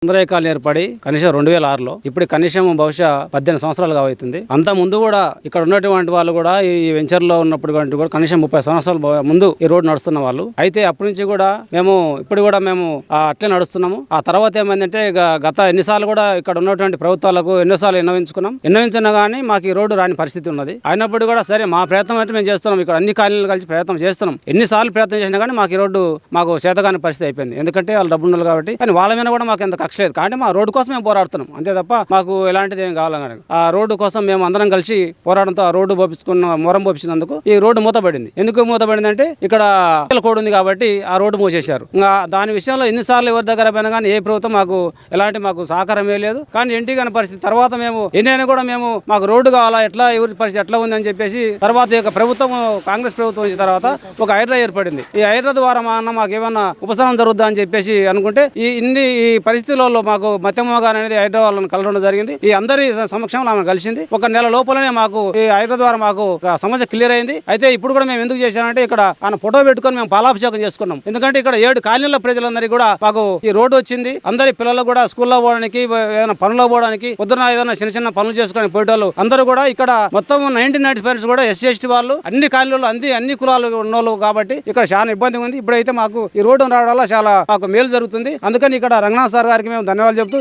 సుందరకాలు ఏర్పడి కనీసం 2006లో ఇప్పుడు కనీసం బహుశా 18 సంవత్సరాలుగా అవుతుంది. అంత ముందు కూడా ఇక్కడ ఉన్నటువంటి వాళ్ళు కూడా ఈ వెంచర్లో ఉన్నప్పుడు కూడా కనీసం 30 సంవత్సరాల ముందు ఈ రోడ్డు నడుస్తున్న వాళ్ళు అయితే అప్పటి నుంచి కూడా ఇప్పుడు కూడా మేము అట్లే నడుస్తున్నాము. ఆ తర్వాత ఏమైందంటే గత ఎన్నిసార్లు కూడా ఇక్కడ ఉన్నటువంటి ప్రభుత్వాలకు ఎన్నోసార్లు విన్నవించినా కానీ మాకు ఈ రోడ్డు రాని పరిస్థితి ఉన్నది. అయినప్పుడు కూడా సరే మా ప్రయత్నం అంటే మేము చేస్తున్నాం. ఇక్కడ అన్ని కాలనీలు కలిసి ప్రయత్నం చేస్తున్నాం. ఎన్నిసార్లు ప్రయత్నం చేసినా కానీ మాకు ఈ రోడ్డు మాకు చేతగాని పరిస్థితి అయిపోయింది. ఎందుకంటే వాళ్ళు డబ్బు ఉండాలి కాబట్టి. కానీ వాళ్ళ మీద కూడా మాకు ఎంత కక్ష లేదు. కానీ మా రోడ్డు కోసం మేము పోరాడుతున్నాం అంతే తప్ప మాకు ఎలాంటిది ఏం కావాలని. ఆ రోడ్డు కోసం మేము అందరం కలిసి పోరాడంతో ఆ రోడ్డు మొరం పోపించినందుకు ఈ రోడ్డు మూతపడింది. ఎందుకు మూతపడింది అంటే ఇక్కడ కోడ్ ఉంది కాబట్టి ఆ రోడ్డు మూసేశారు. ఇంకా దాని విషయంలో ఎన్నిసార్లు ఎవరి దగ్గర పోయినా కానీ ఏ ప్రభుత్వం మాకు సహకారం లేదు. కానీ ఎన్టీ గారి పరిస్థితి తర్వాత మేము ఎన్నైనా కూడా మాకు రోడ్డు కావాలా, ఎట్లా ఎవరి పరిస్థితి ఎట్లా ఉంది అని చెప్పేసి తర్వాత ఈ ప్రభుత్వం కాంగ్రెస్ ప్రభుత్వం వచ్చిన తర్వాత ఒక హైడ్రా ఏర్పడింది. ఈ హైడ్రా ద్వారా మాకు ఏమన్నా ఉపశమనం జరుగుద్దా అని చెప్పేసి అనుకుంటే ఈ పరిస్థితులలో మాకు మత్యమోగాన్ అనేది హైడ్రా వాళ్ళని కలవడం జరిగింది. ఈ అందరి సమక్షంలో ఆమె కలిసింది. ఒక నెల లోపలనే మాకు ఈ హైడ్రా ద్వారా మాకు సమస్య క్లియర్ అయింది. అయితే ఇప్పుడు కూడా మేము ఎందుకు చేశానంటే ఇక్కడ ఆయన ఫోటో పెట్టుకొని మేము పాలాభిషేకం చేసుకున్నాం. ఎందుకంటే ఇక్కడ 7 కాలనీల ప్రజలందరికీ కూడా మాకు ఈ రోడ్డు వచ్చింది. అందరి పిల్లలు కూడా స్కూల్లో పోవడానికి ఏదైనా పనుల్లో పోవడానికి పొద్దున ఏదైనా చిన్న పనులు చేసుకుని పోయేటోళ్ళు అందరూ కూడా ఇక్కడ మొత్తం 90% కూడా SC/ST వాళ్ళు అన్ని కాలనీలు అన్ని కులాలు ఉన్నోళ్ళు కాబట్టి ఇక్కడ చాలా ఇబ్బంది ఉంది. ఇప్పుడైతే మాకు ఈ రోడ్డు రావడం వల్ల చాలా మాకు మేలు జరుగుతుంది. అందుకని ఇక్కడ రంగనాథ్ సార్ గారికి మేము ధన్యవాదాలు చెప్తూ